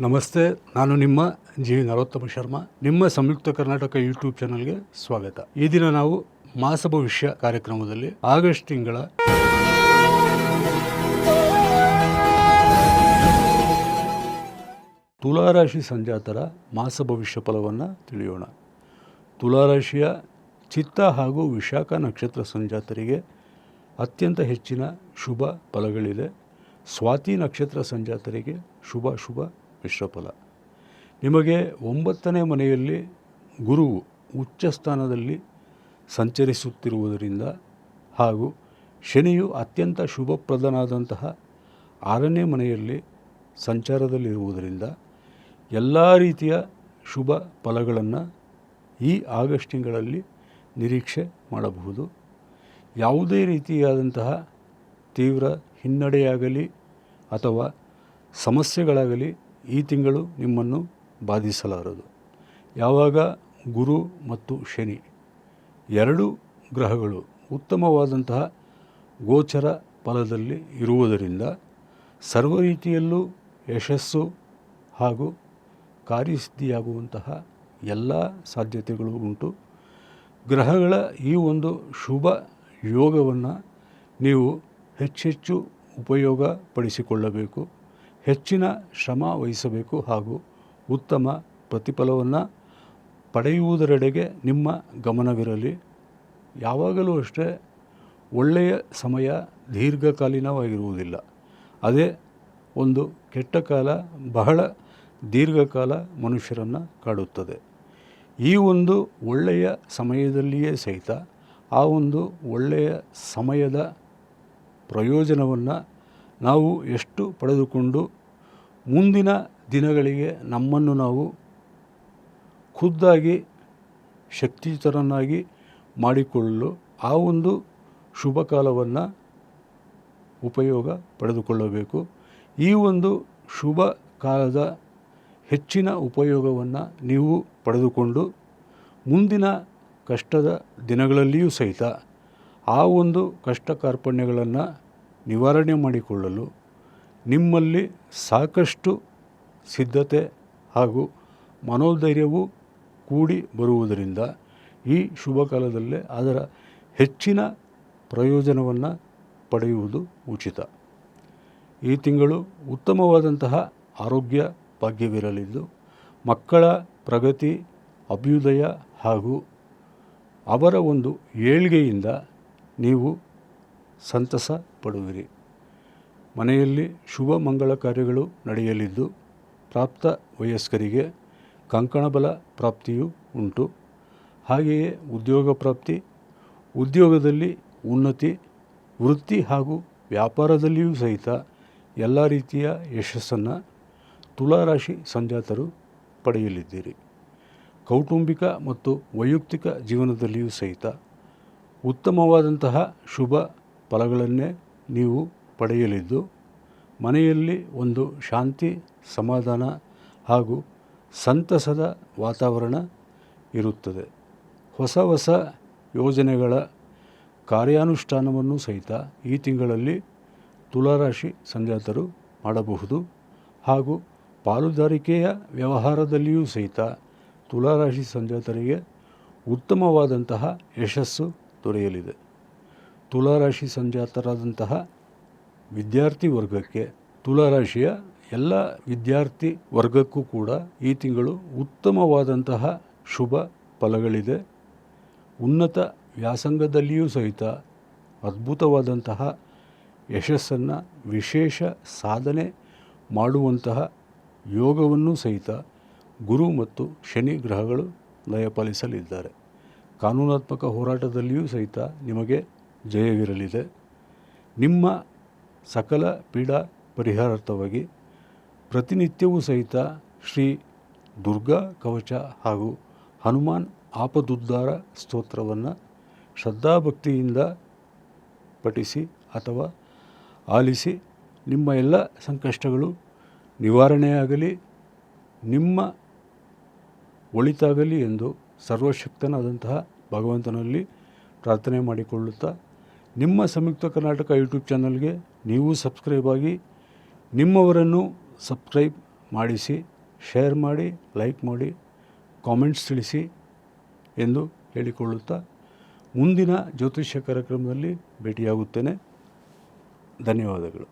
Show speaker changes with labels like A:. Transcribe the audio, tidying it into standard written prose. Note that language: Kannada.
A: ನಮಸ್ತೆ, ನಾನು ನಿಮ್ಮ ಜಿ ನರೋತ್ತಮ ಶರ್ಮಾ. ನಿಮ್ಮ ಸಂಯುಕ್ತ ಕರ್ನಾಟಕ ಯೂಟ್ಯೂಬ್ ಚಾನಲ್ಗೆ ಸ್ವಾಗತ. ಈ ದಿನ ನಾವು ಮಾಸ ಭವಿಷ್ಯ ಕಾರ್ಯಕ್ರಮದಲ್ಲಿ ಆಗಸ್ಟ್ ತಿಂಗಳ ತುಲಾರಾಶಿ ಸಂಜಾತರ ಮಾಸ ಭವಿಷ್ಯ ಫಲವನ್ನು ತಿಳಿಯೋಣ. ತುಲಾರಾಶಿಯ ಚಿತ್ತ ಹಾಗೂ ವಿಶಾಖ ನಕ್ಷತ್ರ ಸಂಜಾತರಿಗೆ ಅತ್ಯಂತ ಹೆಚ್ಚಿನ ಶುಭ ಫಲಗಳಿದೆ. ಸ್ವಾತಿ ನಕ್ಷತ್ರ ಸಂಜಾತರಿಗೆ ಶುಭ ಮಿಶ್ರ ಫಲ. ನಿಮಗೆ 9ನೇ ಮನೆಯಲ್ಲಿ ಗುರುವು ಉಚ್ಚ ಸ್ಥಾನದಲ್ಲಿ ಸಂಚರಿಸುತ್ತಿರುವುದರಿಂದ ಹಾಗೂ ಶನಿಯು ಅತ್ಯಂತ ಶುಭಪ್ರದನಾದಂತಹ 6ನೇ ಮನೆಯಲ್ಲಿ ಸಂಚಾರದಲ್ಲಿರುವುದರಿಂದ ಎಲ್ಲ ರೀತಿಯ ಶುಭ ಫಲಗಳನ್ನು ಈ ಆಗಸ್ಟ್ ತಿಂಗಳಲ್ಲಿ ನಿರೀಕ್ಷೆ ಮಾಡಬಹುದು. ಯಾವುದೇ ರೀತಿಯಾದಂತಹ ತೀವ್ರ ಹಿನ್ನಡೆಯಾಗಲಿ ಅಥವಾ ಸಮಸ್ಯೆಗಳಾಗಲಿ ಈ ತಿಂಗಳು ನಿಮ್ಮನ್ನು ಬಾಧಿಸಲಾರದು. ಯಾವಾಗ ಗುರು ಮತ್ತು ಶನಿ ಎರಡು ಗ್ರಹಗಳು ಉತ್ತಮವಾದಂತಹ ಗೋಚರ ಫಲದಲ್ಲಿ ಇರುವುದರಿಂದ ಸರ್ವ ರೀತಿಯಲ್ಲೂ ಯಶಸ್ಸು ಹಾಗೂ ಕಾರ್ಯಸಿದ್ಧಿಯಾಗುವಂತಹ ಎಲ್ಲ ಸಾಧ್ಯತೆಗಳು ಉಂಟು. ಗ್ರಹಗಳ ಈ ಒಂದು ಶುಭ ಯೋಗವನ್ನು ನೀವು ಹೆಚ್ಚೆಚ್ಚು ಉಪಯೋಗ ಪಡಿಸಿಕೊಳ್ಳಬೇಕು, ಹೆಚ್ಚಿನ ಶ್ರಮ ವಹಿಸಬೇಕು ಹಾಗೂ ಉತ್ತಮ ಪ್ರತಿಫಲವನ್ನು ಪಡೆಯುವುದರೆಡೆಗೆ ನಿಮ್ಮ ಗಮನವಿರಲಿ. ಯಾವಾಗಲೂ ಅಷ್ಟೇ ಒಳ್ಳೆಯ ಸಮಯ ದೀರ್ಘಕಾಲೀನವಾಗಿರುವುದಿಲ್ಲ. ಅದೇ ಒಂದು ಕೆಟ್ಟ ಕಾಲ ಬಹಳ ದೀರ್ಘಕಾಲ ಮನುಷ್ಯರನ್ನು ಕಾಡುತ್ತದೆ. ಈ ಒಂದು ಒಳ್ಳೆಯ ಸಮಯದಲ್ಲಿಯೇ ಸಹಿತ ಆ ಒಂದು ಒಳ್ಳೆಯ ಸಮಯದ ಪ್ರಯೋಜನವನ್ನು ನಾವು ಎಷ್ಟು ಪಡೆದುಕೊಂಡು ಮುಂದಿನ ದಿನಗಳಿಗೆ ನಮ್ಮನ್ನು ನಾವು ಖುದ್ದಾಗಿ ಶಕ್ತಿಯುತರನ್ನಾಗಿ ಮಾಡಿಕೊಳ್ಳಲು ಆ ಒಂದು ಶುಭ ಕಾಲವನ್ನು ಉಪಯೋಗ ಪಡೆದುಕೊಳ್ಳಬೇಕು. ಈ ಒಂದು ಶುಭ ಕಾಲದ ಹೆಚ್ಚಿನ ಉಪಯೋಗವನ್ನು ನೀವು ಪಡೆದುಕೊಂಡು ಮುಂದಿನ ಕಷ್ಟದ ದಿನಗಳಲ್ಲಿಯೂ ಸಹಿತ ಆ ಒಂದು ಕಷ್ಟ ಕಾರ್ಪಣ್ಯಗಳನ್ನು ನಿವಾರಣೆ ಮಾಡಿಕೊಳ್ಳಲು ನಿಮ್ಮಲ್ಲಿ ಸಾಕಷ್ಟು ಸಿದ್ಧತೆ ಹಾಗೂ ಮನೋಧೈರ್ಯವೂ ಕೂಡಿ ಬರುವುದರಿಂದ ಈ ಶುಭ ಕಾಲದಲ್ಲೇ ಅದರ ಹೆಚ್ಚಿನ ಪ್ರಯೋಜನವನ್ನು ಪಡೆಯುವುದು ಉಚಿತ. ಈ ತಿಂಗಳು ಉತ್ತಮವಾದಂತಹ ಆರೋಗ್ಯ ಭಾಗ್ಯವಿರಲಿದ್ದು ಮಕ್ಕಳ ಪ್ರಗತಿ, ಅಭ್ಯುದಯ ಹಾಗೂ ಅವರ ಒಂದು ಏಳ್ಗೆಯಿಂದ ನೀವು ಸಂತಸ ಪಡುವಿರಿ. ಮನೆಯಲ್ಲಿ ಶುಭ ಮಂಗಳ ಕಾರ್ಯಗಳು ನಡೆಯಲಿದ್ದು ಪ್ರಾಪ್ತ ವಯಸ್ಕರಿಗೆ ಕಂಕಣಬಲ ಪ್ರಾಪ್ತಿಯೂ ಉಂಟು. ಹಾಗೆಯೇ ಉದ್ಯೋಗ ಪ್ರಾಪ್ತಿ, ಉದ್ಯೋಗದಲ್ಲಿ ಉನ್ನತಿ, ವೃತ್ತಿ ಹಾಗೂ ವ್ಯಾಪಾರದಲ್ಲಿಯೂ ಸಹಿತ ಎಲ್ಲ ರೀತಿಯ ಯಶಸ್ಸನ್ನು ತುಲಾರಾಶಿ ಸಂಜಾತರು ಪಡೆಯಲಿದ್ದೀರಿ. ಕೌಟುಂಬಿಕ ಮತ್ತು ವೈಯಕ್ತಿಕ ಜೀವನದಲ್ಲಿಯೂ ಸಹಿತ ಉತ್ತಮವಾದಂತಹ ಶುಭ ಫಲಗಳನ್ನೇ ನೀವು ಪಡೆಯಲಿದ್ದು ಮನೆಯಲ್ಲಿ ಒಂದು ಶಾಂತಿ, ಸಮಾಧಾನ ಹಾಗೂ ಸಂತಸದ ವಾತಾವರಣ ಇರುತ್ತದೆ. ಹೊಸ ಯೋಜನೆಗಳ ಕಾರ್ಯಾನುಷ್ಠಾನವನ್ನು ಸಹಿತ ಈ ತಿಂಗಳಲ್ಲಿ ತುಲಾರಾಶಿ ಸಂಜಾತರು ಮಾಡಬಹುದು ಹಾಗೂ ಪಾಲುದಾರಿಕೆಯ ವ್ಯವಹಾರದಲ್ಲಿಯೂ ಸಹಿತ ತುಲಾರಾಶಿ ಸಂಜಾತರಿಗೆ ಉತ್ತಮವಾದಂತಹ ಯಶಸ್ಸು ದೊರೆಯಲಿದೆ. ತುಲಾರಾಶಿ ಸಂಜಾತರಾದಂತಹ ವಿದ್ಯಾರ್ಥಿ ವರ್ಗಕ್ಕೆ, ತುಲಾರಾಶಿಯ ಎಲ್ಲ ವಿದ್ಯಾರ್ಥಿ ವರ್ಗಕ್ಕೂ ಕೂಡ ಈ ತಿಂಗಳು ಉತ್ತಮವಾದಂತಹ ಶುಭ ಫಲಗಳಿದೆ. ಉನ್ನತ ವ್ಯಾಸಂಗದಲ್ಲಿಯೂ ಸಹಿತ ಅದ್ಭುತವಾದಂತಹ ಯಶಸ್ಸನ್ನು, ವಿಶೇಷ ಸಾಧನೆ ಮಾಡುವಂತಹ ಯೋಗವನ್ನು ಸಹಿತ ಗುರು ಮತ್ತು ಶನಿ ಗ್ರಹಗಳು ಲಯಪಾಲಿಸಲಿದ್ದಾರೆ. ಕಾನೂನಾತ್ಮಕ ಹೋರಾಟದಲ್ಲಿಯೂ ಸಹಿತ ನಿಮಗೆ ಜಯವಿರಲಿದೆ. ನಿಮ್ಮ ಸಕಲ ಪೀಡಾ ಪರಿಹಾರಾರ್ಥವಾಗಿ ಪ್ರತಿನಿತ್ಯವೂ ಸಹಿತ ಶ್ರೀ ದುರ್ಗಾ ಕವಚ ಹಾಗೂ ಹನುಮಾನ್ ಆಪದುದ್ಧಾರ ಸ್ತೋತ್ರವನ್ನು ಶ್ರದ್ಧಾಭಕ್ತಿಯಿಂದ ಪಠಿಸಿ ಅಥವಾ ಆಲಿಸಿ ನಿಮ್ಮ ಎಲ್ಲ ಸಂಕಷ್ಟಗಳು ನಿವಾರಣೆಯಾಗಲಿ, ನಿಮ್ಮ ಒಳಿತಾಗಲಿ ಎಂದು ಸರ್ವಶಕ್ತನಾದಂತಹ ಭಗವಂತನಲ್ಲಿ ಪ್ರಾರ್ಥನೆ ಮಾಡಿಕೊಳ್ಳುತ್ತಾ ನಿಮ್ಮ ಸಂಯುಕ್ತ ಕರ್ನಾಟಕ ಯೂಟ್ಯೂಬ್ ಚಾನಲ್ಗೆ ನೀವು ಸಬ್ಸ್ಕ್ರೈಬ್ ಆಗಿ ನಿಮ್ಮವರನ್ನು ಸಬ್ಸ್ಕ್ರೈಬ್ ಮಾಡಿಸಿ, ಶೇರ್ ಮಾಡಿ, ಲೈಕ್ ಮಾಡಿ, ಕಾಮೆಂಟ್ಸ್ ತಿಳಿಸಿ ಎಂದು ಹೇಳಿಕೊಳ್ಳುತ್ತಾ ಮುಂದಿನ ಜ್ಯೋತಿಷ್ಯ ಕಾರ್ಯಕ್ರಮದಲ್ಲಿ ಭೇಟಿಯಾಗುತ್ತೇನೆ. ಧನ್ಯವಾದಗಳು.